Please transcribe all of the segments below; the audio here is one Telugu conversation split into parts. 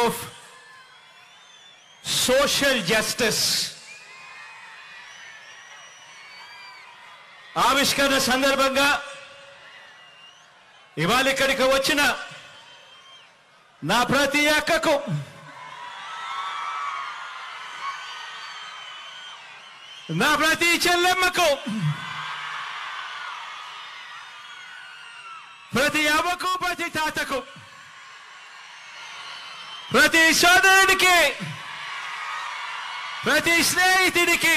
ఆఫ్ సోషల్ జస్టిస్ ఆవిష్కరణ సందర్భంగా ఇవాళ ఇక్కడికి వచ్చిన నా ప్రతి అక్కకు, నా ప్రతి చెల్లెమ్మకు, ప్రతి అవ్వకు, ప్రతి తాతకు, ప్రతి సోదరుడికి, ప్రతి స్నేహితుడికి,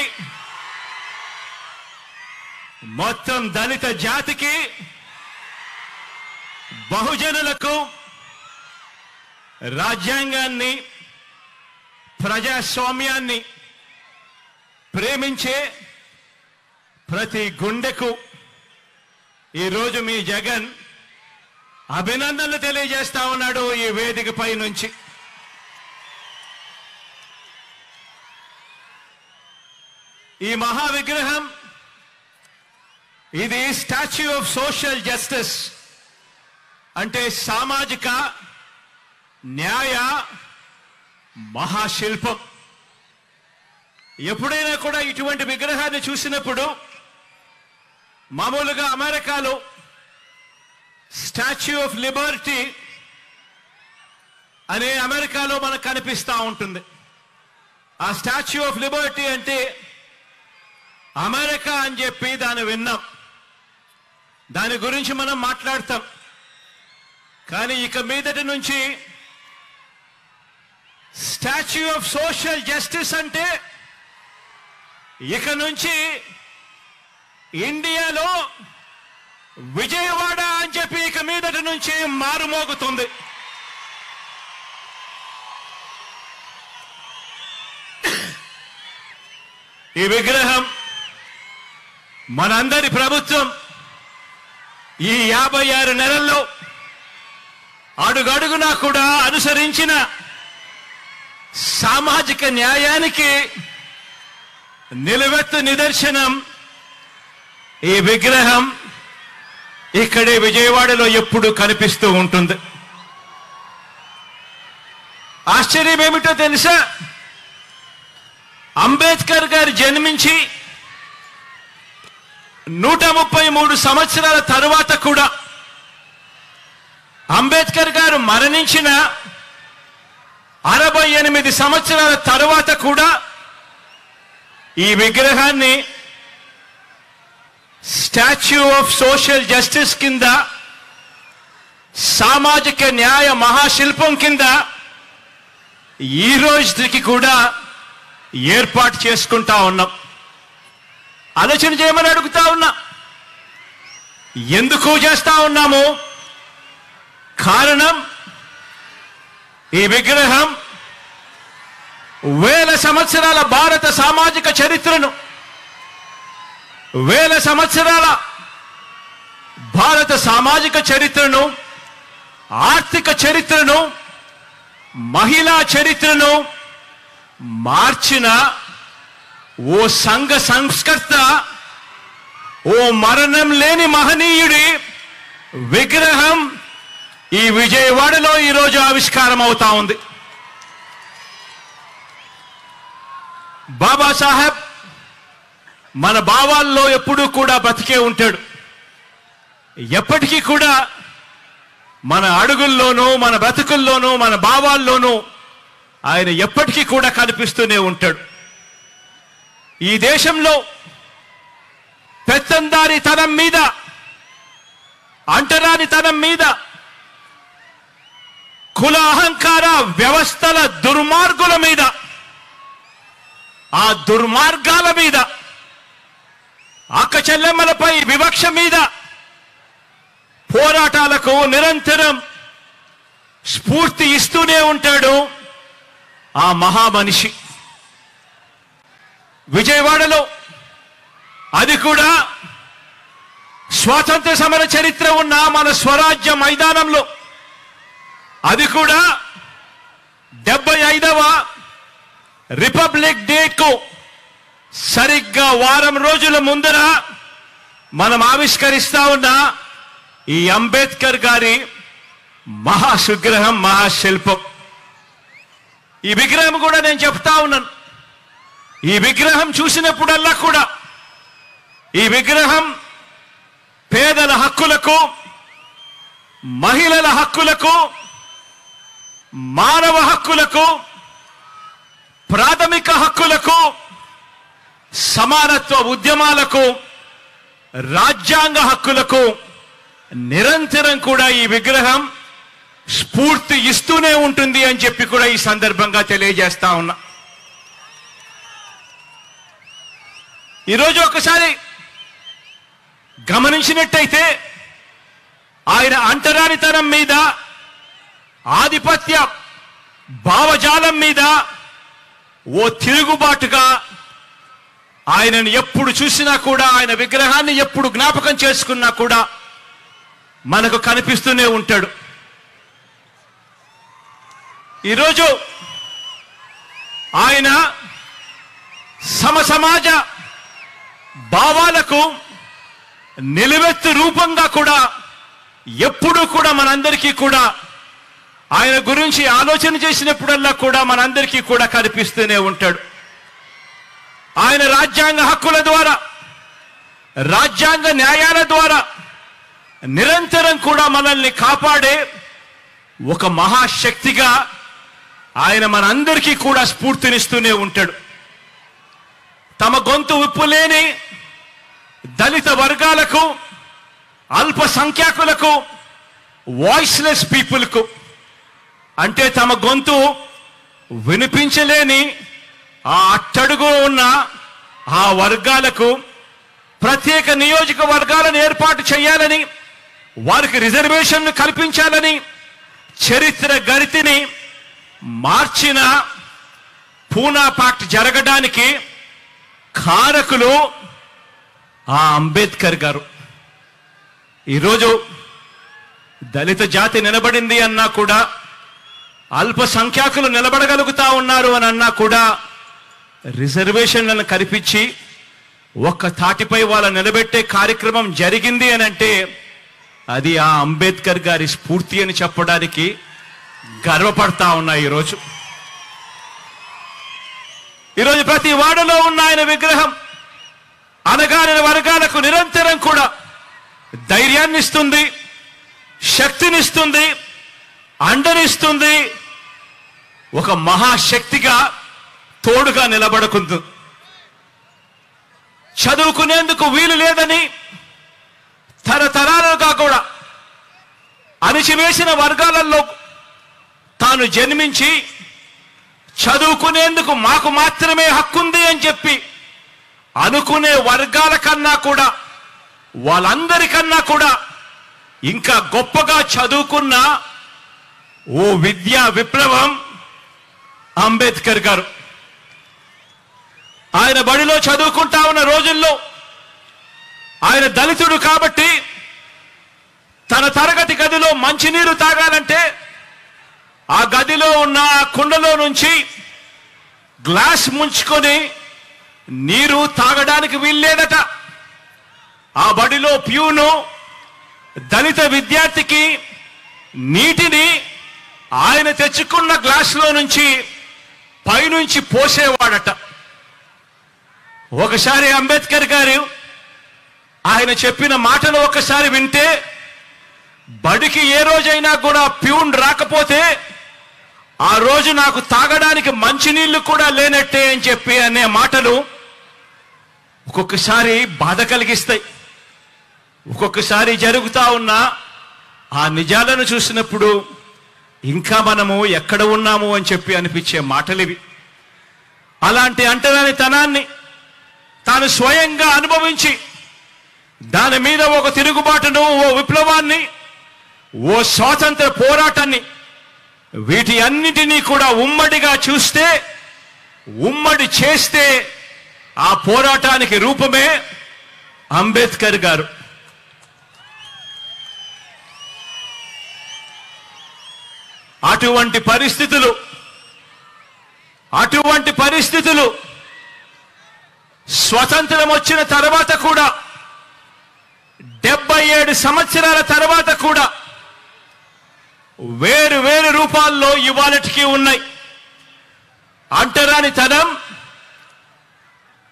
మొత్తం దళిత జాతికి, బహుజనులకు, రాజ్యాంగాన్ని, ప్రజాస్వామ్యాన్ని ప్రేమించే ప్రతి గుండెకు ఈరోజు మీ జగన్ అభినందనలు తెలియజేస్తా ఉన్నాడు ఈ వేదికపై నుంచి. ఈ మహా విగ్రహం ఇది స్టాచ్యూ ఆఫ్ సోషల్ జస్టిస్, అంటే సామాజిక న్యాయ మహాశిల్పం. ఎప్పుడైనా కూడా ఇటువంటి విగ్రహాన్ని చూసినప్పుడు మామూలుగా అమెరికాలో స్టాచ్యూ ఆఫ్ లిబర్టీ అనే అమెరికాలో మనకు కనిపిస్తూ ఉంటుంది. ఆ స్టాచ్యూ ఆఫ్ లిబర్టీ అంటే అమెరికా అని చెప్పి దాన్ని విన్నాం, దాని గురించి మనం మాట్లాడతాం. కానీ ఇక మీదటి నుంచి స్టాచ్యూ ఆఫ్ సోషల్ జస్టిస్ అంటే ఇక నుంచి ఇండియాలో విజయవాడ అని చెప్పి ఇక మీదటి నుంచి మారుమోగుతుంది. ఈ విగ్రహం మనందరి ప్రభుత్వం ఈ 56 నెలల్లో అడుగడుగునా కూడా అనుసరించిన సామాజిక న్యాయానికి నిలువెత్తు నిదర్శనం ఈ విగ్రహం ఇక్కడే విజయవాడలో ఎప్పుడు కనిపిస్తూ ఉంటుంది. ఆశ్చర్యం ఏమిటో తెలుసా? అంబేద్కర్ గారు జన్మించి 133 సంవత్సరాల తరువాత కూడా, అంబేద్కర్ గారు మరణించిన 68 సంవత్సరాల తరువాత కూడా ఈ విగ్రహాన్ని స్టాచ్యూ ఆఫ్ సోషల్ జస్టిస్ కింద, సామాజిక న్యాయ మహాశిల్పం కింద ఈ రోజుకి కూడా ఏర్పాటు చేసుకుంటా ఉన్నాం. ఆలోచన చేయమని అడుగుతా ఉన్నా. ఎందుకు చేస్తా ఉన్నాము? కారణం, ఈ విగ్రహం వేల సంవత్సరాల భారత సామాజిక చరిత్రను, వేల సంవత్సరాల భారత సామాజిక చరిత్రను, ఆర్థిక చరిత్రను, మహిళా చరిత్రను మార్చిన ఓ సంఘ సంస్కర్త, ఓ మరణం లేని మహనీయుడి విగ్రహం ఈ విజయవాడలో ఈరోజు ఆవిష్కారం అవుతా ఉంది. బాబాసాహెబ్ మన భావాల్లో ఎప్పుడూ కూడా బతికే ఉంటాడు. ఎప్పటికీ కూడా మన అడుగుల్లోనూ, మన బ్రతుకుల్లోనూ, మన భావాల్లోనూ ఆయన ఎప్పటికీ కూడా కనిపిస్తూనే ఉంటాడు. ఈ దేశంలో పెత్తందారితనం మీద, అంటరానితనం మీద, కుల అహంకార వ్యవస్థల దుర్మార్గుల మీద, ఆ దుర్మార్గాల మీద, అక్క చెల్లెమ్మలపై వివక్ష మీద పోరాటాలకు నిరంతరం స్ఫూర్తి ఇస్తూనే ఉంటాడు ఆ మహామనిషి. విజయవాడలో, అది కూడా స్వాతంత్ర సమర చరిత్ర ఉన్న మన స్వరాజ్య మైదానంలో, అది కూడా 75వ రిపబ్లిక్ డేకు సరిగ్గా వారం రోజుల ముందర మనం ఆవిష్కరిస్తా ఉన్న ఈ అంబేద్కర్ గారి మహాశిల్పం, మహాశిల్పం ఈ విగ్రహం కూడా నేను చెప్తా ఉన్నాను, ఈ విగ్రహం చూసినప్పుడల్లా కూడా ఈ విగ్రహం పేదల హక్కులకు, మహిళల హక్కులకు, మానవ హక్కులకు, ప్రాథమిక హక్కులకు, సమానత్వ ఉద్యమాలకు, రాజ్యాంగ హక్కులకు నిరంతరం కూడా ఈ విగ్రహం స్ఫూర్తి ఇస్తూనే ఉంటుంది అని చెప్పి కూడా ఈ సందర్భంగా తెలియజేస్తా ఉన్నా. ఈరోజు ఒకసారి గమనించినట్టయితే ఆయన అంటరానితనం మీద, ఆధిపత్య భావజాలం మీద ఓ తిరుగుబాటుగా ఆయనను ఎప్పుడు చూసినా కూడా, ఆయన విగ్రహాన్ని ఎప్పుడు జ్ఞాపకం చేసుకున్నా కూడా మనకు కనిపిస్తూనే ఉంటాడు. ఈరోజు ఆయన సమసమాజ భావాలకు నిలువెత్తు రూపంగా కూడా ఎప్పుడూ కూడా మనందరికీ కూడా ఆయన గురించి ఆలోచన చేసినప్పుడల్లా కూడా మనందరికీ కూడా కనిపిస్తూనే ఉంటాడు. ఆయన రాజ్యాంగ హక్కుల ద్వారా, రాజ్యాంగ న్యాయాల ద్వారా నిరంతరం కూడా మనల్ని కాపాడే ఒక మహాశక్తిగా ఆయన మనందరికీ కూడా స్ఫూర్తినిస్తూనే ఉంటాడు. తమ గొంతు విప్పులేని దళిత వర్గాలకు, అల్పసంఖ్యాకులకు, వాయిస్లెస్ పీపుల్కు, అంటే తమ గొంతు వినిపించలేని ఆ అట్టడుగు ఉన్న ఆ వర్గాలకు ప్రత్యేక నియోజకవర్గాలను ఏర్పాటు చేయాలని, వారికి రిజర్వేషన్లు కల్పించాలని చరిత్ర గరితిని మార్చిన పూనా పాక్ట్ జరగడానికి కారకులు ఆ అంబేద్కర్ గారు. ఈరోజు దళిత జాతి నిలబడింది అన్నా కూడా, అల్పసంఖ్యాకులు నిలబడగలుగుతా ఉన్నారు అని అన్నా కూడా, రిజర్వేషన్లను కల్పించి ఒక్క తాటిపై వాళ్ళ నిలబెట్టే కార్యక్రమం జరిగింది అని అంటే అది ఆ అంబేద్కర్ గారి స్ఫూర్తి అని చెప్పడానికి గర్వపడతా ఉన్నా. ఈరోజు ప్రతి వాడలో ఉన్న ఆయన విగ్రహం అణగారిన వర్గాలకు నిరంతరం కూడా ధైర్యాన్ని ఇస్తుంది, శక్తినిస్తుంది, అండనిస్తుంది, ఒక మహాశక్తిగా తోడుగా నిలబడుకుంది. చదువుకునేందుకు వీలు లేదని తరతరాలుగా కూడా అణిచివేసిన వర్గాలలో తాను జన్మించి చదువుకునేందుకు మాకు మాత్రమే హక్కుంది అని చెప్పి అనుకునే వర్గాల కన్నా కూడా, వాళ్ళందరికన్నా కూడా ఇంకా గొప్పగా చదువుకున్న ఓ విద్యా విప్లవం అంబేద్కర్ గారు. ఆయన బడిలో చదువుకుంటా ఉన్న రోజుల్లో ఆయన దళితుడు కాబట్టి తన తరగతి గదిలో మంచినీరు తాగాలంటే ఆ గదిలో ఉన్న కుండలో నుంచి గ్లాస్ ముంచుకొని నీరు తాగడానికి వీల్లేదట. ఆ బడిలో ప్యూను దళిత విద్యార్థికి నీటిని ఆయన తెచ్చుకున్న గ్లాసులో నుంచి పైనుంచి పోసేవాడట. ఒకసారి అంబేద్కర్ గారు ఆయన చెప్పిన మాటలు ఒకసారి వింటే, బడికి ఏ రోజైనా కూడా ప్యూన్ రాకపోతే ఆ రోజు నాకు తాగడానికి మంచినీళ్లు కూడా లేనట్టే అని చెప్పి అనే మాటలు ఒక్కొక్కసారి బాధ కలిగిస్తాయి. ఒక్కొక్కసారి జరుగుతా ఉన్న ఆ నిజాలను చూసినప్పుడు ఇంకా మనము ఎక్కడ ఉన్నాము అని చెప్పి అనిపించే మాటలు ఇవి. అలాంటి అంటరానితనాన్ని తాను స్వయంగా అనుభవించి దాని మీద ఒక తిరుగుబాటును, ఓ విప్లవాన్ని, ఓ స్వాతంత్ర పోరాటాన్ని, వీటి అన్నిటినీ కూడా ఉమ్మడిగా చూస్తే, ఉమ్మడి చేస్తే ఆ పోరాటానికి రూపమే అంబేద్కర్ గారు. అటువంటి పరిస్థితులు స్వతంత్రం వచ్చిన తర్వాత కూడా 77 సంవత్సరాల తర్వాత కూడా వేరు వేరు రూపాల్లో ఇవాళటికి ఉన్నాయి. అంటరానితనం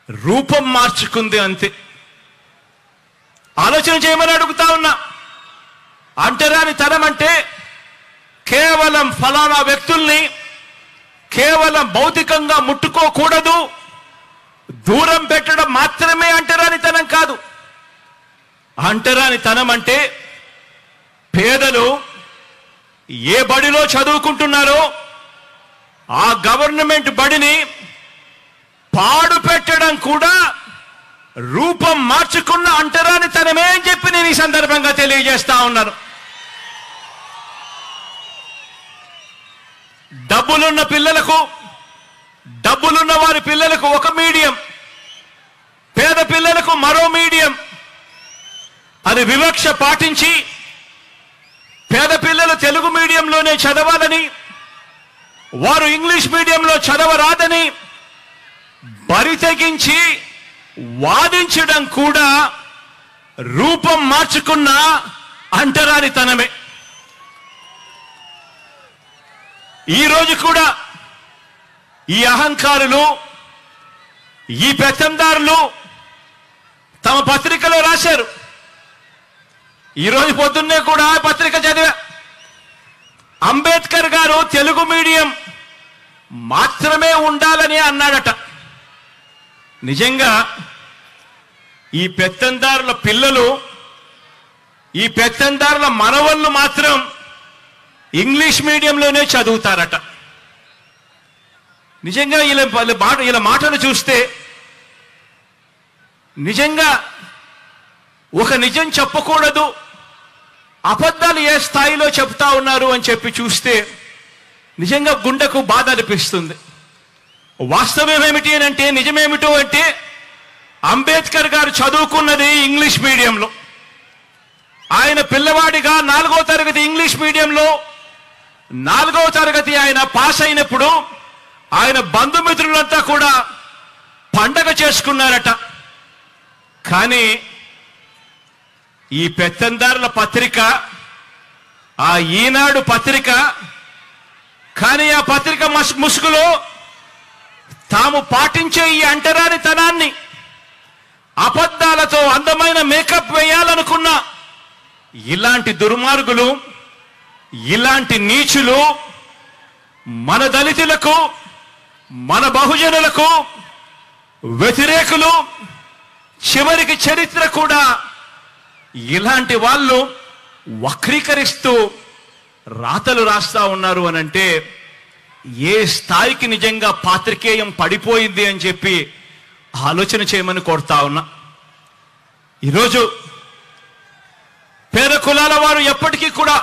రూపం మార్చుకుంది అంతే. ఆలోచన చేయమని అడుగుతా ఉన్నా. అంటరానితనం అంటే కేవలం ఫలానా వ్యక్తుల్ని కేవలం భౌతికంగా ముట్టుకోకూడదు, దూరం పెట్టడం మాత్రమే అంటరానితనం కాదు. అంటరానితనం అంటే పేదలు ఏ బడిలో చదువుకుంటున్నారో ఆ గవర్నమెంట్ బడిని పాడు పెట్టడం కూడా రూపం మార్చుకున్న అంటరానితనమే అని చెప్పి నేను ఈ సందర్భంగా తెలియజేస్తా ఉన్నాను. డబ్బులున్న పిల్లలకు, డబ్బులున్న వారి పిల్లలకు ఒక మీడియం, పేద పిల్లలకు మరో మీడియం అని వివక్ష పాటించి పేద పిల్లలు తెలుగు మీడియంలోనే చదవాలని, వారు ఇంగ్లీష్ మీడియంలో చదవరాదని బరి తెగించి వాదించడం కూడా రూపం మార్చుకున్న అంటరానితనమే. ఈరోజు కూడా ఈ అహంకారులు, ఈ పెత్తందారులు తమ పత్రికలో రాశారు. ఈరోజు పొద్దున్నే కూడా పత్రిక చదివా. అంబేద్కర్ గారు తెలుగు మీడియం మాత్రమే ఉండాలని అన్నాడట. నిజంగా ఈ పెత్తందారుల పిల్లలు, ఈ పెత్తందారుల మనవళ్ళు మాత్రం ఇంగ్లీష్ మీడియంలోనే చదువుతారట. నిజంగా ఇలా మాటలు చూస్తే నిజంగా ఒక నిజం చెప్పకూడదు, అబద్ధాలు ఏ స్థాయిలో చెప్తా ఉన్నారు అని చెప్పి చూస్తే నిజంగా గుండెకు బాధ అనిపిస్తుంది. వాస్తవం ఏమిటి అని అంటే, నిజమేమిటో అంటే, అంబేద్కర్ గారు చదువుకున్నది ఇంగ్లీష్ మీడియంలో. ఆయన పిల్లవాడిగా 4వ తరగతి ఇంగ్లీష్ మీడియంలో 4వ తరగతి ఆయన పాస్ అయినప్పుడు ఆయన బంధుమిత్రులంతా కూడా పండగ చేసుకున్నారట. కానీ ఈ పెత్తందారుల పత్రిక, ఆ ఈనాడు పత్రిక, కానీ ఆ పత్రిక ముసుగులో తాము పాటించే ఈ అంటరానితనాన్ని, అబద్ధాలతో అందమైన మేకప్ వేయాలనుకున్న ఇలాంటి దుర్మార్గులు, ఇలాంటి నీచులు మన దళితులకు, మన బహుజనులకు వ్యతిరేకులు, చివరికి చరిత్ర కూడా ఇలాంటి వాళ్ళు వక్రీకరిస్తూ రాతలు రాస్తా ఉన్నారు అనంటే ఏ స్థాయికి నిజంగా పాత్రికేయం పడిపోయింది అని చెప్పి ఆలోచన చేయమని కోరుతా ఉన్నా. ఈరోజు పేద కులాల వారు ఎప్పటికీ కూడా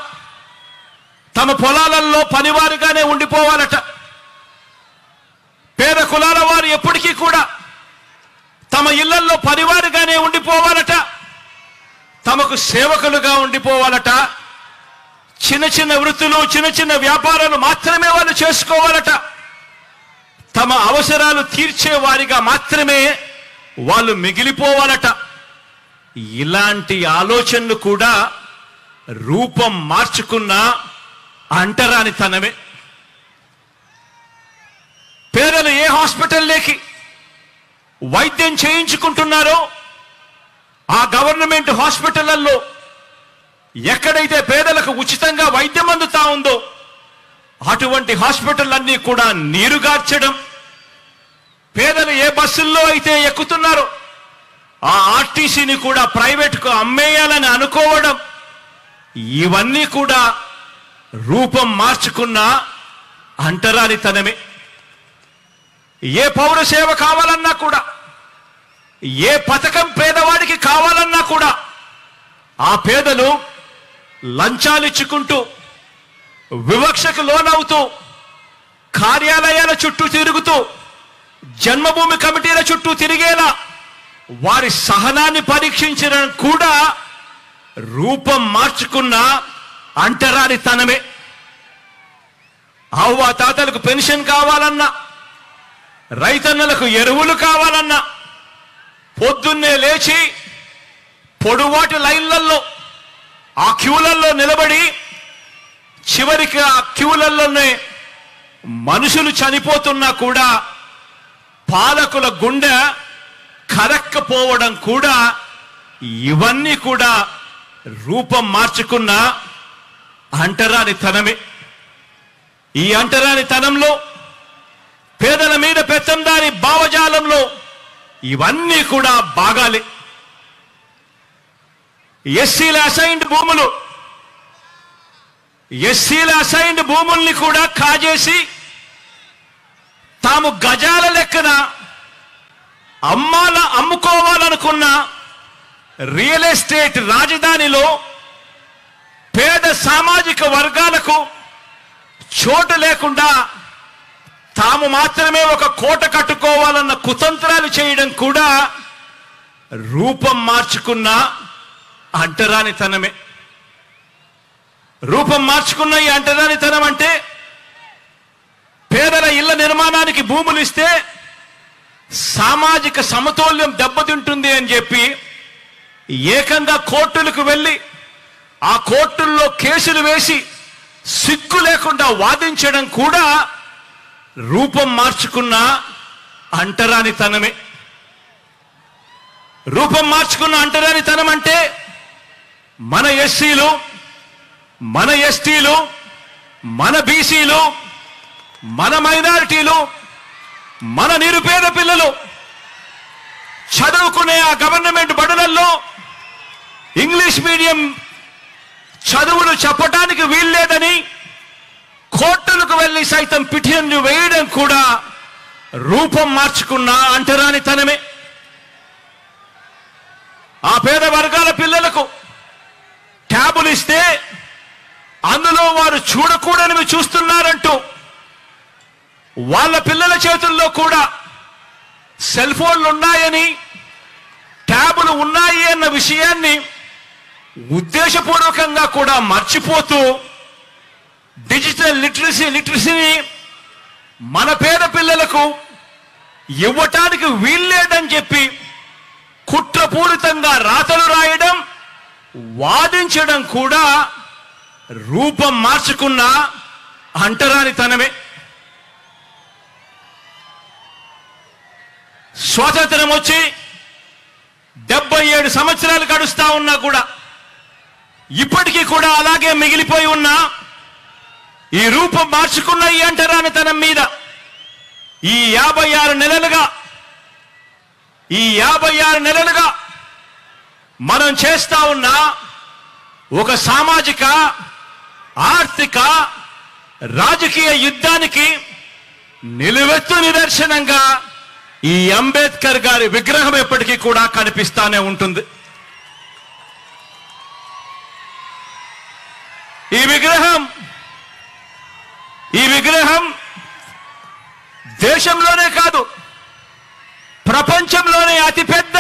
తమ పొలాలలో పనివారుగానే ఉండిపోవాలట. పేద కులాల వారు ఎప్పటికీ కూడా తమ ఇళ్లల్లో పనివారుగానే ఉండిపోవాలట. తమకు సేవకులుగా ఉండిపోవాలట. చిన్న చిన్న వృత్తులు, చిన్న చిన్న వ్యాపారాలు మాత్రమే వాళ్ళు చేసుకోవాలట. తమ అవసరాలు తీర్చే వారిగా మాత్రమే వాళ్ళు మిగిలిపోవాలట. ఇలాంటి ఆలోచనలు కూడా రూపం మార్చుకున్న అంటరానితనమే. పేదలు ఏ హాస్పిటల్లోకి వైద్యం చేయించుకుంటున్నారో ఆ గవర్నమెంట్ హాస్పిటళ్లలో ఎక్కడైతే పేదలకు ఉచితంగా వైద్యం అందుతా ఉందో అటువంటి హాస్పిటల్లన్నీ కూడా నీరుగార్చడం, పేదలు ఏ బస్సుల్లో అయితే ఎక్కుతున్నారో ఆ ఆర్టీసీని కూడా ప్రైవేట్కు అమ్మేయాలని అనుకోవడం, ఇవన్నీ కూడా రూపం మార్చుకున్న అంటరానితనమే. ఏ పౌర సేవ కావాలన్నా కూడా, ఏ పథకం పేదవాడికి కావాలన్నా కూడా ఆ పేదలు లంచాలిచ్చుకుంటూ, వివక్షకు లోనవుతూ, కార్యాలయాల చుట్టూ తిరుగుతూ, జన్మభూమి కమిటీల చుట్టూ తిరిగేలా వారి సహనాన్ని పరీక్షించడం కూడా రూపం మార్చుకున్న అంటరానితనమే. అవ్వ తాతలకు పెన్షన్ కావాలన్నా, రైతన్నలకు ఎరువులు కావాలన్నా పొద్దున్నే లేచి పొడువాటి లైన్లలో ఆ క్యూలల్లో నిలబడి చివరికి ఆ క్యూలలోనే మనుషులు చనిపోతున్నా కూడా పాలకుల గుండె కరక్కపోవడం కూడా ఇవన్నీ కూడా రూపం మార్చుకున్న అంటరానితనమే. ఈ అంటరానితనంలో పేదల మీద పెత్తందారి భావజాలంలో ఇవన్నీ కూడా భాగాలే. ఎస్సీల అసైన్డ్ భూముల్ని కూడా కాజేసి తాము గజాల లెక్కన అమ్ముకోవాలనుకున్న రియల్ ఎస్టేట్ రాజధానిలో పేద సామాజిక వర్గాలకు చోటు లేకుండా తాము మాత్రమే ఒక కోట కట్టుకోవాలన్న కుతంత్రాలు చేయడం కూడా రూపం మార్చుకున్న అంటరానితనమే. రూపం మార్చుకున్న ఈ అంటరానితనం అంటే పేదల ఇళ్ల నిర్మాణానికి భూములు ఇస్తే సామాజిక సమతౌల్యం దెబ్బతింటుంది అని చెప్పి ఏకంగా కోర్టులకు వెళ్ళి ఆ కోర్టుల్లో కేసులు వేసి సిగ్గు లేకుండా వాదించడం కూడా రూపం మార్చుకున్న అంటరానితనమే. రూపం మార్చుకున్న అంటరానితనం అంటే మన ఎస్సీలు, మన ఎస్టీలు, మన బీసీలు, మన మైనారిటీలు, మన నిరుపేద పిల్లలు చదువుకునే ఆ గవర్నమెంట్ బడులలో ఇంగ్లీష్ మీడియం చదువులు చెప్పడానికి వీల్లేదని కోర్టులకు వెళ్లి సైతం పిటిషన్లు వేయడం కూడా రూపం మార్చుకున్న అంటరానితనమే. ఆ పేద వర్గాల పిల్లలకు ట్యాబులు ఇస్తే అందులో వారు చూడకూడనివి చూస్తున్నారంటూ వాళ్ళ పిల్లల చేతుల్లో కూడా సెల్ ఫోన్లు ఉన్నాయని, ట్యాబులు ఉన్నాయి అన్న విషయాన్ని ఉద్దేశపూర్వకంగా కూడా మర్చిపోతూ డిజిటల్ లిటరసీని మన పేద పిల్లలకు ఇవ్వటానికి వీల్లేదని చెప్పి కుట్రపూరితంగా రాతలు రాయడం, వాదించడం కూడా రూపం మార్చుకున్న అంటరానితనమే. స్వాతంత్రం వచ్చి 77 సంవత్సరాలు గడుస్తా ఉన్నా కూడా ఇప్పటికీ కూడా అలాగే మిగిలిపోయి ఉన్న ఈ రూపం మార్చుకున్న ఈ అంటరానితనం మీద ఈ 56 నెలలుగా మనం చేస్తా ఉన్న ఒక సామాజిక, ఆర్థిక, రాజకీయ యుద్ధానికి నిలువెత్తు నిదర్శనంగా ఈ అంబేద్కర్ గారి విగ్రహం ఎప్పటికీ కూడా కనిపిస్తానే ఉంటుంది. ఈ విగ్రహం దేశంలోనే కాదు ప్రపంచంలోనే అతిపెద్ద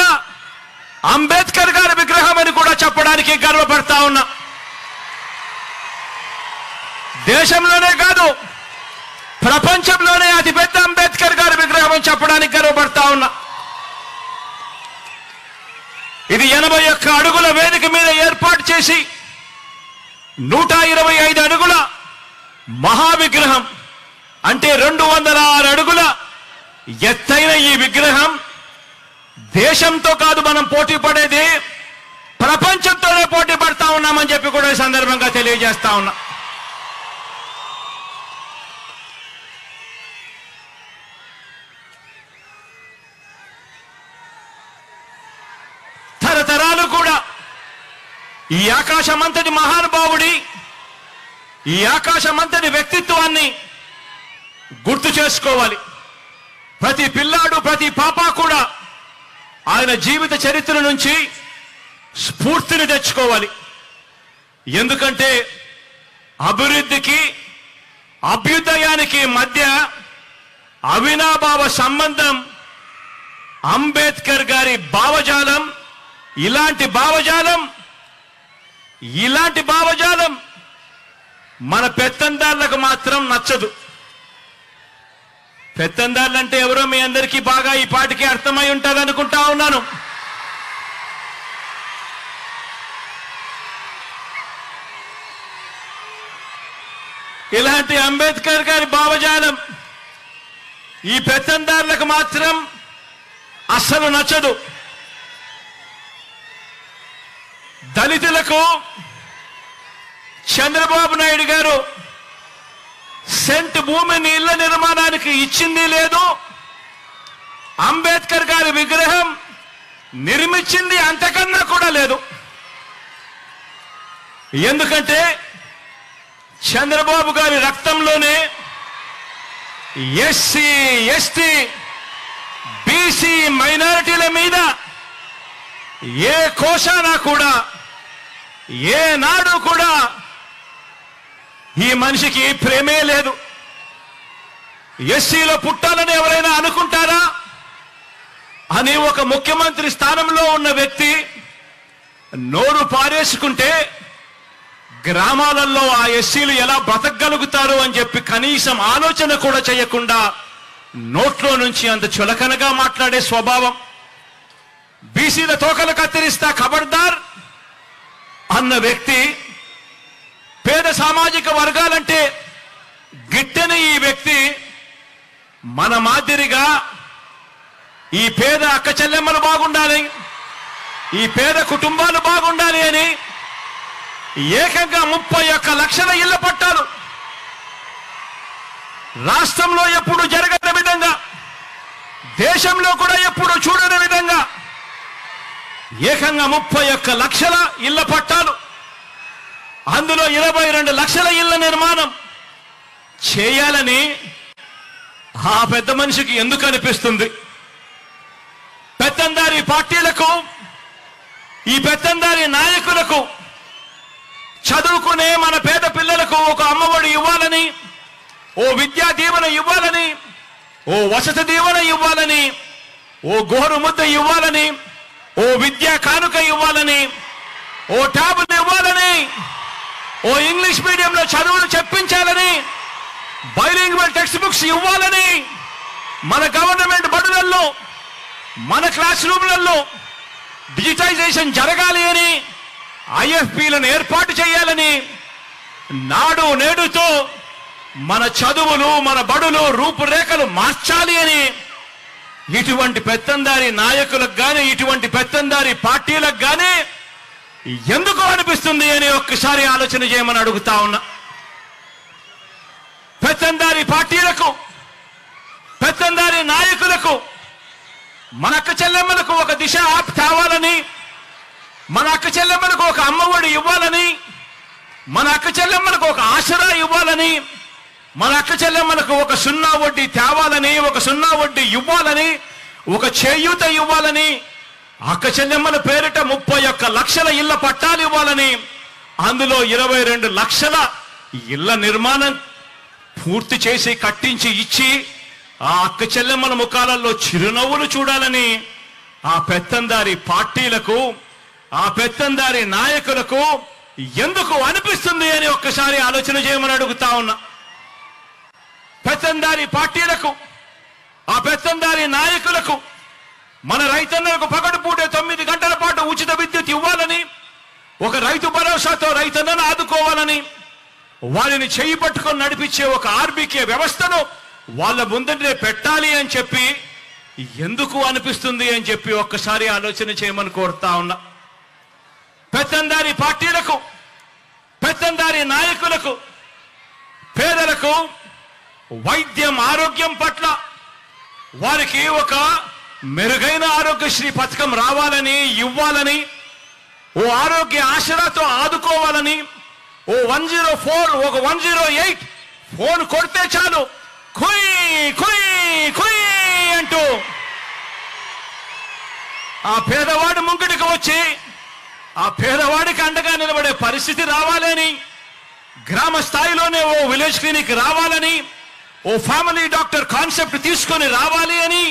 అంబేద్కర్ గారి విగ్రహం అని కూడా చెప్పడానికి గర్వపడతా ఉన్నా. దేశంలోనే కాదు ప్రపంచంలోనే అతిపెద్ద అంబేద్కర్ గారి విగ్రహం అని చెప్పడానికి గర్వపడతా ఉన్నా. ఇది 81 అడుగుల వేదిక మీద ఏర్పాటు చేసి 125 అడుగుల మహావిగ్రహం అంటే 206 అడుగుల ఎత్తైన ఈ విగ్రహం దేశంతో కాదు మనం పోటీ పడేది, ప్రపంచంతోనే పోటీ పడతా ఉన్నామని చెప్పి కూడా ఈ సందర్భంగా తెలియజేస్తా ఉన్నా. తరతరాలు కూడా ఈ ఆకాశమంతటి మహానుభావుడి, ఈ ఆకాశమంతటి వ్యక్తిత్వాన్ని గుర్తు చేసుకోవాలి. ప్రతి పిల్లాడు, ప్రతి పాప కూడా ఆయన జీవిత చరిత్ర నుంచి స్ఫూర్తిని తెచ్చుకోవాలి. ఎందుకంటే అభివృద్ధికి, అభ్యుదయానికి మధ్య అవినాభావ సంబంధం అంబేద్కర్ గారి భావజాలం. ఇలాంటి భావజాలం మన పెత్తందారులకు మాత్రం నచ్చదు. పెత్తందారులంటే ఎవరో మీ అందరికీ బాగా ఈ పాటికి అర్థమై ఉంటుంది అనుకుంటా ఉన్నాను. ఇలాంటి అంబేద్కర్ గారి భావజాలం ఈ పెత్తందారులకు మాత్రం అస్సలు నచ్చదు. దళితులకు చంద్రబాబు నాయుడు గారు సెంట్ భూమిని ఇళ్ల నిర్మాణానికి ఇచ్చింది లేదు, అంబేద్కర్ గారి విగ్రహం నిర్మించింది అంతకన్నా కూడా లేదు. ఎందుకంటే చంద్రబాబు గారి రక్తంలోనే ఎస్సీ, ఎస్టీ, బీసీ మైనారిటీల మీద ఏ కోశానా కూడా ఏ నాడు కూడా ఈ మనిషికి ప్రేమే లేదు. ఎస్సీలో పుట్టాలని ఎవరైనా అనుకుంటారా అని ఒక ముఖ్యమంత్రి స్థానంలో ఉన్న వ్యక్తి నోరు పారేసుకుంటే గ్రామాలలో ఆ ఎస్సీలు ఎలా బ్రతకగలుగుతారు అని చెప్పి కనీసం ఆలోచన కూడా చేయకుండా నోట్లో నుంచి అంత చులకనగా మాట్లాడే స్వభావం. బీసీల తోకలు కత్తిరిస్తా ఖబర్దార్ అన్న వ్యక్తి, పేద సామాజిక వర్గాలంటే గిట్టని ఈ వ్యక్తి మన మాదిరిగా ఈ పేద అక్క చెల్లెమ్మలు బాగుండాలి, ఈ పేద కుటుంబాలు బాగుండాలి అని ఏకంగా 31 లక్షల ఇళ్ల పట్టాలు రాష్ట్రంలో ఎప్పుడు జరగని విధంగా, దేశంలో కూడా ఎప్పుడు చూడని విధంగా ఏకంగా 31 లక్షల ఇళ్ల పట్టాలు, అందులో 22 లక్షల ఇళ్ల నిర్మాణం చేయాలని ఆ పెద్ద మనిషికి ఎందుకు అనిపిస్తుంది? పెత్తందారి పార్టీలకు, ఈ పెత్తందారి నాయకులకు చదువుకునే మన పేద పిల్లలకు ఒక అమ్మఒడి ఇవ్వాలని, ఓ విద్యా దీవెన ఇవ్వాలని, ఓ వసతి దీవెన ఇవ్వాలని, ఓ గోరు ముద్ద ఇవ్వాలని, ఓ విద్యా కానుక ఇవ్వాలని, ఓ ట్యాబులు ఇవ్వాలని, ఓ ఇంగ్లీష్ మీడియంలో చదువులు చెప్పించాలని, బైలింగ్వల్ టెక్స్ట్ బుక్స్ ఇవ్వాలని, మన గవర్నమెంట్ బడులలో మన క్లాస్ రూమ్లలో డిజిటైజేషన్ జరగాలి అని, ఐఎఫ్పీలను ఏర్పాటు చేయాలని, నాడు నేడుతో మన చదువులు మన బడులు రూపురేఖలు మార్చాలి అని ఇటువంటి పెత్తందారి నాయకులకు కానీ ఇటువంటి పెత్తందారి పార్టీలకు కానీ ఎందుకు అనిపిస్తుంది అని ఒక్కసారి ఆలోచన చేయమని అడుగుతా ఉన్నా. పెత్తందారి పార్టీలకు, పెత్తందారి నాయకులకు మన అక్క చెల్లెమ్మలకు ఒక దిశ యాప్ తేవాలని, మన అక్క చెల్లెమ్మలకు ఒక అమ్మఒడి ఇవ్వాలని, మన అక్క చెల్లెమ్మలకు ఒక ఆసరా ఇవ్వాలని, మన అక్క చెల్లెమ్మలకు ఒక 0 వడ్డీ తేవాలని, ఒక 0 వడ్డీ ఇవ్వాలని, ఒక చేయూత ఇవ్వాలని, అక్క చెల్లెమ్మల పేరిట 31 లక్షల ఇళ్ల పట్టాలు ఇవ్వాలని, అందులో 22 లక్షల ఇళ్ల నిర్మాణం పూర్తి చేసి కట్టించి ఇచ్చి ఆ అక్క చెల్లెమ్మల ముఖాలలో చిరునవ్వులు చూడాలని ఆ పెత్తందారి పార్టీలకు, ఆ పెత్తందారి నాయకులకు ఎందుకు అనిపిస్తుంది అని ఒక్కసారి ఆలోచన చేయమని అడుగుతా ఉన్నా. పెత్తందారి పార్టీలకు, ఆ పెత్తందారి నాయకులకు మన రైతన్నలకు పగడుపూటే 9 గంటల పాటు ఉచిత విద్యుత్ ఇవ్వాలని, ఒక రైతు భరోసాతో రైతన్నను ఆదుకోవాలని, వారిని చేయి పట్టుకొని నడిపించే ఒక ఆర్బీకే వ్యవస్థను వాళ్ళ ముందరే పెట్టాలి అని చెప్పి ఎందుకు అనిపిస్తుంది అని చెప్పి ఒక్కసారి ఆలోచన చేయమని కోరుతా ఉన్నా. పెత్తందారి పార్టీలకు, పెత్తందారి నాయకులకు, పేదలకు వైద్యం ఆరోగ్యం పట్ల వారికి ఒక మెరుగైన ఆరోగ్యశ్రీ పథకం రావాలని, ఇవ్వాలని, ఓ ఆరోగ్య ఆసరాతో ఆదుకోవాలని, ఓ 104 ఒక 108 ఫోన్ కొడితే చాలు కుయ్ కుయ్ కుయ్ అంటూ ఆ పేదవాడి ముంగిటికి వచ్చి ఆ పేదవాడికి అండగా నిలబడే పరిస్థితి రావాలని, గ్రామ స్థాయిలోనే ఓ విలేజ్ క్లినిక్ రావాలని, ఓ ఫ్యామిలీ డాక్టర్ కాన్సెప్ట్ తీసుకొని రావాలి అని,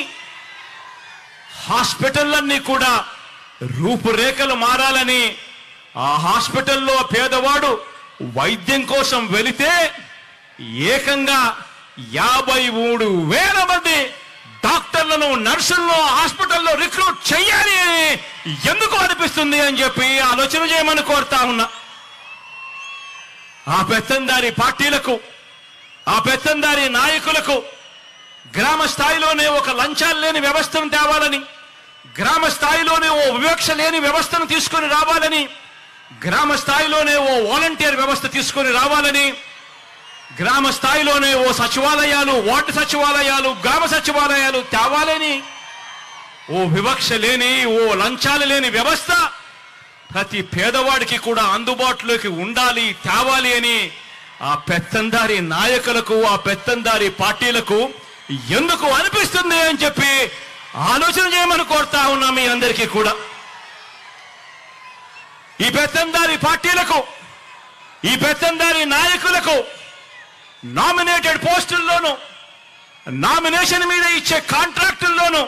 హాస్పిటల్లన్నీ కూడా రూపురేఖలు మారాలని, ఆ హాస్పిటల్లో పేదవాడు వైద్యం కోసం వెళితే ఏకంగా 53,000 మంది డాక్టర్లను, నర్సులను హాస్పిటల్లో రిక్రూట్ చేయాలి అని ఎందుకు అనిపిస్తుంది అని చెప్పి ఆలోచన చేయమని కోరుతా ఉన్నా. ఆ పెత్తందారి పార్టీలకు, ఆ పెత్తందారి నాయకులకు గ్రామ స్థాయిలోనే ఒక లంచాలు లేని వ్యవస్థను తేవాలని, గ్రామ స్థాయిలోనే ఓ వివక్ష లేని వ్యవస్థను తీసుకొని రావాలని, గ్రామ స్థాయిలోనే ఓ వాలంటీర్ వ్యవస్థ తీసుకొని రావాలని, గ్రామ స్థాయిలోనే ఓ సచివాలయాలు, వార్డు సచివాలయాలు, గ్రామ సచివాలయాలు తేవాలని, ఓ వివక్ష లేని, ఓ లంచాలు లేని వ్యవస్థ ప్రతి పేదవాడికి కూడా అందుబాటులోకి ఉండాలి, తేవాలి అని ఆ పెత్తందారి నాయకులకు, ఆ పెత్తందారి పార్టీలకు ఎందుకు అనిపిస్తుంది అని చెప్పి ఆలోచన చేయమని కోరుతా ఉన్నా మీ అందరికీ కూడా. ఈ పెత్తందారి పార్టీలకు, ఈ పెత్తందారి నాయకులకు నామినేటెడ్ పోస్టుల్లోనూ, నామినేషన్ మీద ఇచ్చే కాంట్రాక్టుల్లోనూ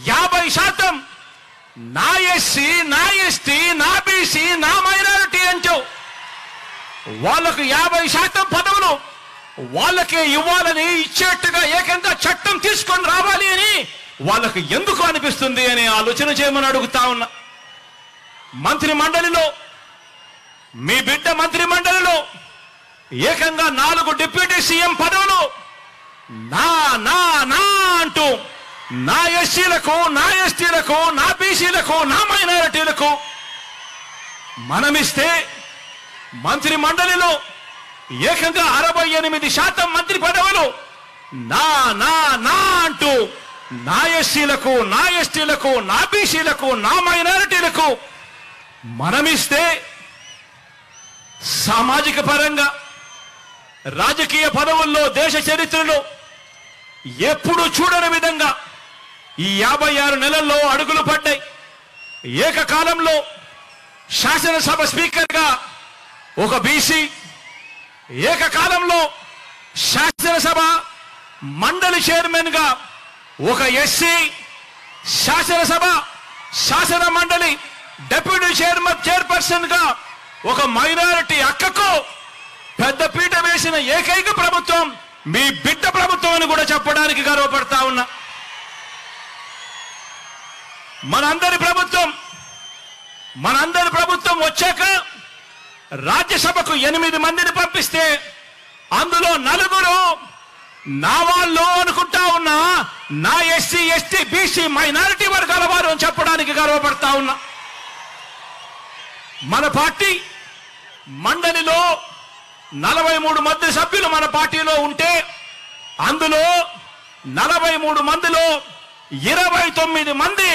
50% నా ఎస్సీ, నా ఎస్టీ, నా బీసీ, నా మైనారిటీ అంటూ వాళ్లకు 50% పదవులు వాళ్ళకే ఇవ్వాలని, ఇచ్చేట్టుగా ఏకంగా చట్టం తీసుకొని రావాలి అని వాళ్ళకు ఎందుకు అనిపిస్తుంది అని ఆలోచన చేయమని అడుగుతా ఉన్నా. మంత్రి మండలిలో, మీ బిడ్డ మంత్రి మండలిలో ఏకంగా 4 డిప్యూటీ సీఎం పదవులు నా నా నా అంటూ నా ఎస్సీలకు, నా ఎస్టీలకు, నా బీసీలకు, నా మైనారిటీలకు మనమిస్తే మంత్రి మండలిలో ఏకంగా 68% మంత్రి పదవులు నా నా నా అంటూ నా ఎస్సీలకు, నా ఎస్టీలకు, నా బీసీలకు, నా మైనారిటీలకు మనమిస్తే సామాజిక పరంగా, రాజకీయ పదవుల్లో దేశ చరిత్రలో ఎప్పుడు చూడని విధంగా ఈ 56 నెలల్లో అడుగులు పడ్డాయి. ఏకకాలంలో శాసనసభ స్పీకర్గా ఒక బీసీ, ఏకకాలంలో శాసనసభ మండలి చైర్మన్ గా ఒక ఎస్సీ, శాసనసభ శాసన మండలి డిప్యూటీ చైర్పర్సన్ గా ఒక మైనారిటీ అక్కకు పెద్ద పీట వేసిన ఏకైక ప్రభుత్వం మీ బిడ్డ ప్రభుత్వం అని కూడా చెప్పడానికి గర్వపడతా ఉన్నా. మనందరి ప్రభుత్వం వచ్చాక రాజ్యసభకు 8 మందిని పంపిస్తే అందులో 4 నా వాళ్ళు అనుకుంటా ఉన్నా, నా ఎస్సీ, ఎస్టీ, బీసీ, మైనారిటీ వర్గాల వారు అని చెప్పడానికి గర్వపడతా ఉన్నా. మన పార్టీ మండలిలో 43 మంది సభ్యులు మన పార్టీలో ఉంటే అందులో 43 మందిలో 29 మంది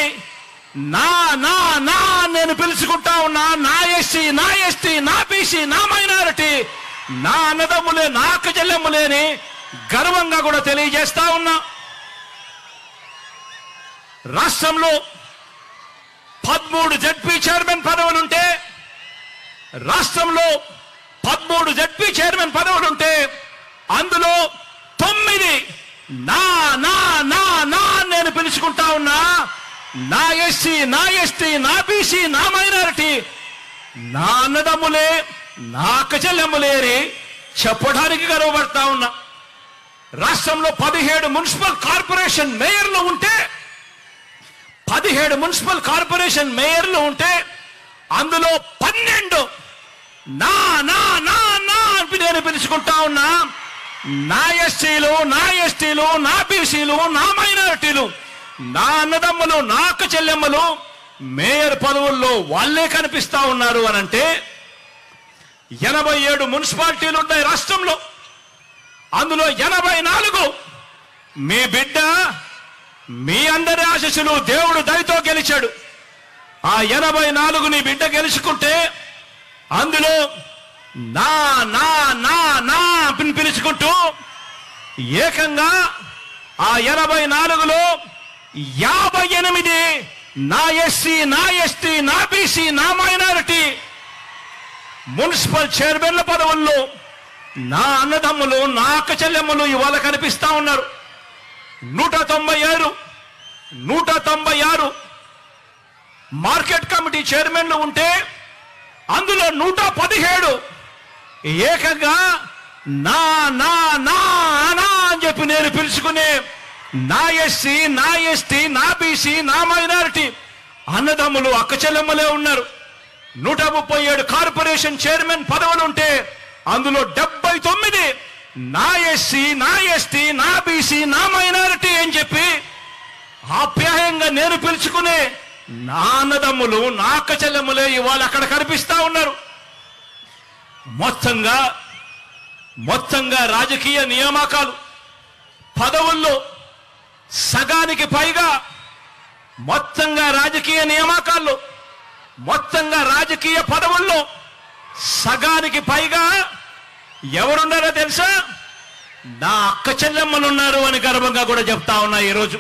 నా నా నా నేను పిలుచుకుంటా ఉన్నా. నా ఎస్సీ, నా ఎస్టీ, నా బీసీ, నా మైనారిటీ, నా అన్నదమ్ములే, నా అక్క చెల్లెమ్ములేని గర్వంగా కూడా తెలియజేస్తా ఉన్నా. రాష్ట్రంలో 13 జడ్పీ చైర్మన్ పదవులుంటే, రాష్ట్రంలో 13 జడ్పీ చైర్మన్ పదవులుంటే అందులో 9 నా నా నా నా నేను పిలుచుకుంటా ఉన్నా. నా ఎస్సీ, నా ఎస్టీ, నా బీసీ, నా మైనారిటీ, నా అన్నదమ్ములే, నా అక్క చెల్లెమ్ములేని చెప్పడానికి గర్వపడతా ఉన్నా. రాష్ట్రంలో 17 మున్సిపల్ కార్పొరేషన్ మేయర్లు ఉంటే, 17 మున్సిపల్ కార్పొరేషన్ మేయర్లు ఉంటే అందులో 12 నా నా నా నా నేను పిలుచుకుంటా ఉన్నా. నా ఎస్సీలు, నా ఎస్టీలు, నా బీసీలు, నా మైనారిటీలు, నా అన్నదమ్ములు, నా అక్క చెల్లెమ్మలు మేయర్ పదవుల్లో వాళ్ళే కనిపిస్తా ఉన్నారు అని అంటే 87 మున్సిపాలిటీలు ఉన్నాయి రాష్ట్రంలో. అందులో 84 మీ బిడ్డ, మీ అందరి ఆశీస్సులు దేవుడు దయతో గెలిచాడు. ఆ 84 నీ బిడ్డ గెలుచుకుంటే అందులో నా నా నా నా పిలుచుకుంటూ ఏకంగా ఆ 84లో 58 నా ఎస్సీ, నా ఎస్టీ, నా బీసీ, నా మైనారిటీ మున్సిపల్ చైర్మన్ల పదవుల్లో నా అన్నదమ్ములు, నా అక్క చెల్లెమ్మలు ఇవాళ కనిపిస్తా ఉన్నారు. 196 మార్కెట్ కమిటీ చైర్మన్లు ఉంటే అందులో 117 ఏకంగా నా నా నా నా అని చెప్పి నేను పిలుచుకునే నా ఎస్సీ, నా ఎస్టీ, నా బీసీ, నా మైనారిటీ అన్నదమ్ములు, అక్క చెల్లెమ్మలే ఉన్నారు. 137 కార్పొరేషన్ చైర్మన్ పదవులు ఉంటే అందులో 79 నా ఎస్సీ, నా ఎస్టీ, నా బీసీ, నా మైనారిటీ అని చెప్పి ఆప్యాయంగా నేను పిలుచుకునే నా అన్నదమ్ములు, నా అక్క చెల్లెమ్ములే ఇవాళ అక్కడ కనిపిస్తా ఉన్నారు. మొత్తంగా రాజకీయ నియామకాలు పదవుల్లో సగానికి పైగా రాజకీయ నియామకాల్లో రాజకీయ పదవుల్లో సగానికి పైగా ఎవరున్నారో తెలుసా? నా అక్క చెల్లెమ్మలున్నారు అని గర్వంగా కూడా చెప్తా ఉన్నా. ఈరోజు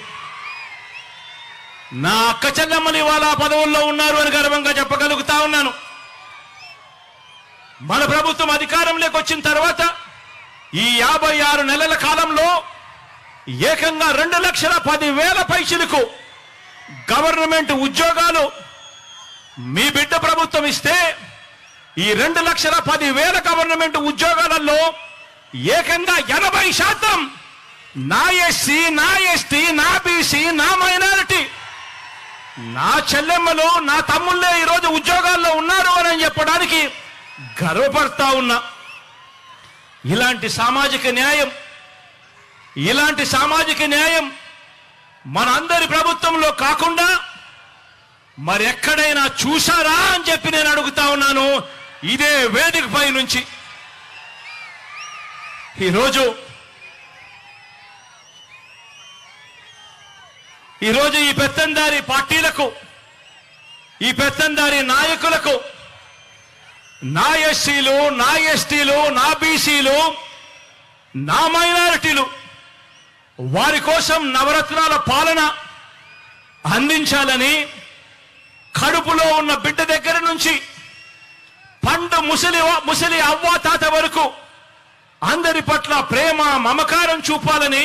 నా అక్క చెల్లెమ్మలు ఇవాళ పదవుల్లో ఉన్నారు అని గర్వంగా చెప్పగలుగుతా ఉన్నాను. మన ప్రభుత్వం అధికారంలోకి వచ్చిన తర్వాత ఈ 56 నెలల కాలంలో ఏకంగా 2,10,000 పైచిలకు గవర్నమెంట్ ఉద్యోగాలు మీ బిడ్డ ప్రభుత్వం ఇస్తే ఈ 2,10,000 గవర్నమెంట్ ఉద్యోగాలలో ఏకంగా 80% నా ఎస్సీ, నా ఎస్టీ, నా బీసీ, నా మైనారిటీ, నా చెల్లెమ్మలు, నా తమ్ముళ్ళే ఈరోజు ఉద్యోగాల్లో ఉన్నారు అని చెప్పడానికి గర్వపడతా ఉన్నా. ఇలాంటి సామాజిక న్యాయం మనందరి ప్రభుత్వంలో కాకుండా మరెక్కడైనా చూశారా అని చెప్పి నేను అడుగుతా ఉన్నాను ఇదే వేదికపై నుంచి. ఈరోజు ఈ పెత్తందారి పార్టీలకు, ఈ పెత్తందారి నాయకులకు నా ఎస్సీలు, నా ఎస్టీలు, నా బీసీలు, నా మైనారిటీలు వారి కోసం నవరత్నాల పాలన అందించాలని కడుపులో ఉన్న బిడ్డ దగ్గర నుంచి పండు ముసలి అవ్వ తాత వరకు అందరి పట్ల ప్రేమ మమకారం చూపాలని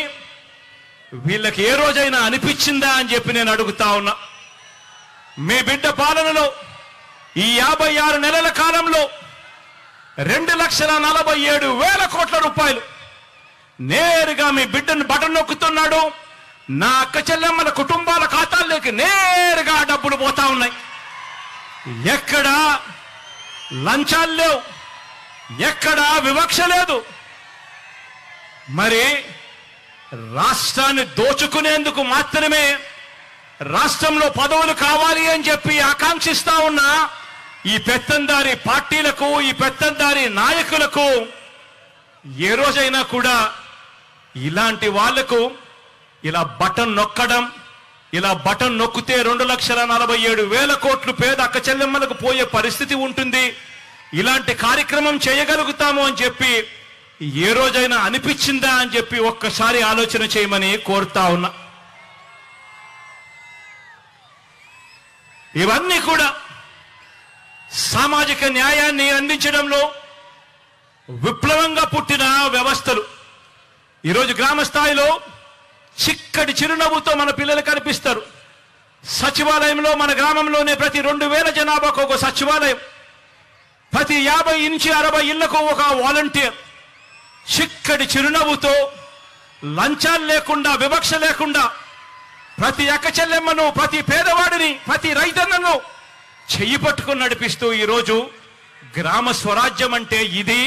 వీళ్ళకి ఏ రోజైనా అనిపించిందా అని చెప్పి నేను అడుగుతా ఉన్నా. మీ బిడ్డ పాలనలో ఈ 56 నెలల కాలంలో 2,47,000 కోట్ల రూపాయలు నేరుగా మీ బిడ్డను బటన్ నొక్కుతున్నాడు. నా అక్క చెల్లెమ్మల కుటుంబాల ఖాతాల్లోకి నేరుగా డబ్బులు పోతా ఉన్నాయి. ఎక్కడా లంచాలు లేవు, ఎక్కడా వివక్ష లేదు. మరి రాష్ట్రాన్ని దోచుకునేందుకు మాత్రమే రాష్ట్రంలో పదవులు కావాలి అని చెప్పి ఆకాంక్షిస్తా ఉన్న ఈ పెత్తందారి పార్టీలకు, ఈ పెత్తందారి నాయకులకు ఏ రోజైనా కూడా ఇలాంటి వాళ్లకు ఇలా బటన్ నొక్కడం, ఇలా బటన్ నొక్కితే 2,47,000 కోట్లు పేద అక్క చెల్లెమ్మలకు పోయే పరిస్థితి ఉంటుంది, ఇలాంటి కార్యక్రమం చేయగలుగుతాము అని చెప్పి ఏ రోజైనా అనిపించిందా అని చెప్పి ఒక్కసారి ఆలోచన చేయమని కోరుతా ఉన్నా. ఇవన్నీ కూడా సామాజిక న్యాయాన్ని అందించడంలో విప్లవంగా పుట్టిన వ్యవస్థలు. ఈరోజు గ్రామ స్థాయిలో చిక్కటి చిరునవ్వుతో మన పిల్లలు కనిపిస్తారు. సచివాలయంలో మన గ్రామంలోనే ప్రతి 2,000 జనాభాకు ఒక సచివాలయం, ప్రతి 50 నుంచి 60 ఇళ్లకు ఒక వాలంటీర్. చిక్కటి చిరునవ్వుతో, లంచాలు లేకుండా, వివక్ష లేకుండా ప్రతి అక్క చెల్లెమ్మను, ప్రతి పేదవాడిని, ప్రతి రైతన్నను చెయ్యి పట్టుకుని నడిపిస్తూ ఈరోజు గ్రామ స్వరాజ్యం అంటే ఇది,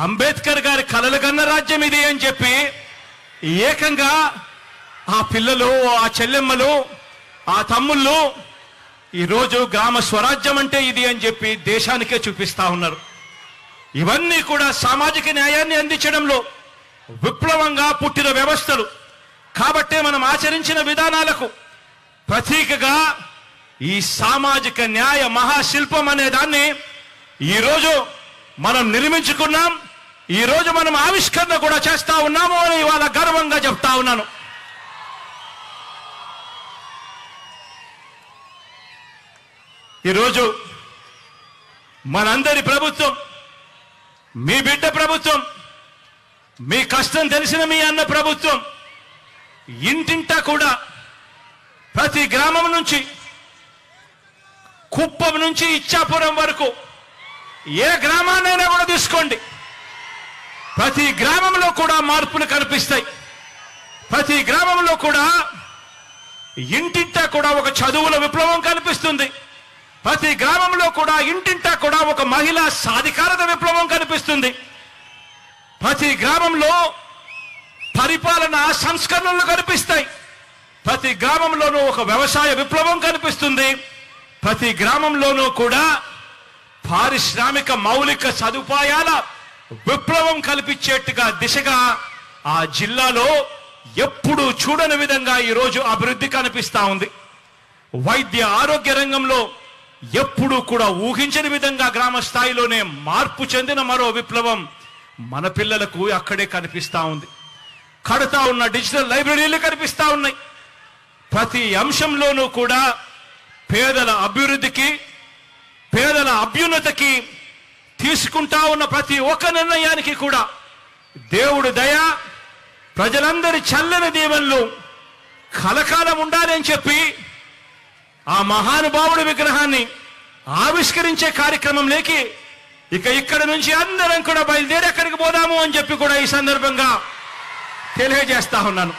అంబేద్కర్ గారి కలలు కన్న రాజ్యం ఇది అని చెప్పి ఏకంగా ఆ పిల్లలు, ఆ చెల్లెమ్మలు, ఆ తమ్ముళ్ళు ఈరోజు గ్రామ స్వరాజ్యం అంటే ఇది అని చెప్పి దేశానికే చూపిస్తా ఉన్నారు. ఇవన్నీ కూడా సామాజిక న్యాయాన్ని అందించడంలో విప్లవంగా పుట్టిన వ్యవస్థలు. కాబట్టే మనం ఆచరించిన విధానాలకు ప్రతీకగా ఈ సామాజిక న్యాయ మహాశిల్పం అనే దాన్ని ఈరోజు మనం నిర్మించుకున్నాం. ఈరోజు మనం ఆవిష్కరణ కూడా చేస్తా ఉన్నాము అని ఇవాళ గర్వంగా చెప్తా ఉన్నాను. ఈరోజు మనందరి ప్రభుత్వం, మీ బిడ్డ ప్రభుత్వం, మీ కష్టం తెలిసిన మీ అన్న ప్రభుత్వం ఇంటింటా కూడా ప్రతి గ్రామం నుంచి, కుప్పం నుంచి ఇచ్చాపురం వరకు ఏ గ్రామాన్నైనా కూడా తీసుకోండి, ప్రతి గ్రామంలో కూడా మార్పులు కనిపిస్తాయి. ప్రతి గ్రామంలో కూడా ఇంటింటా కూడా ఒక చదువుల విప్లవం కనిపిస్తుంది. ప్రతి గ్రామంలో కూడా ఇంటింటా కూడా ఒక మహిళా సాధికారత విప్లవం కనిపిస్తుంది. ప్రతి గ్రామంలో పరిపాలన సంస్కరణలు కనిపిస్తాయి. ప్రతి గ్రామంలోనూ ఒక వ్యవసాయ విప్లవం కనిపిస్తుంది. ప్రతి గ్రామంలోనూ కూడా పారిశ్రామిక మౌలిక సదుపాయాల విప్లవం కల్పించేట్టుగా దిశగా ఆ జిల్లాలో ఎప్పుడూ చూడని విధంగా ఈరోజు అభివృద్ధి కనిపిస్తా ఉంది. వైద్య ఆరోగ్య రంగంలో ఎప్పుడూ కూడా ఊహించని విధంగా గ్రామ స్థాయిలోనే మార్పు చెందిన మరో విప్లవం మన పిల్లలకు అక్కడే కనిపిస్తా ఉంది. కడతా ఉన్న డిజిటల్ లైబ్రరీలు కనిపిస్తా ఉన్నాయి. ప్రతి అంశంలోనూ కూడా పేదల అభివృద్ధికి, పేదల అభ్యున్నతికి తీసుకుంటా ఉన్న ప్రతి ఒక్క నిర్ణయానికి కూడా దేవుడు దయ, ప్రజలందరి చల్లని దీవెనలు కలకాలం ఉండాలని చెప్పి ఆ మహానుభావుడి విగ్రహాన్ని ఆవిష్కరించే కార్యక్రమంలోకి ఇక్కడ నుంచి అందరం కూడా బయలుదేరి అక్కడికి పోదాము అని చెప్పి కూడా ఈ సందర్భంగా తెలియజేస్తా ఉన్నాను.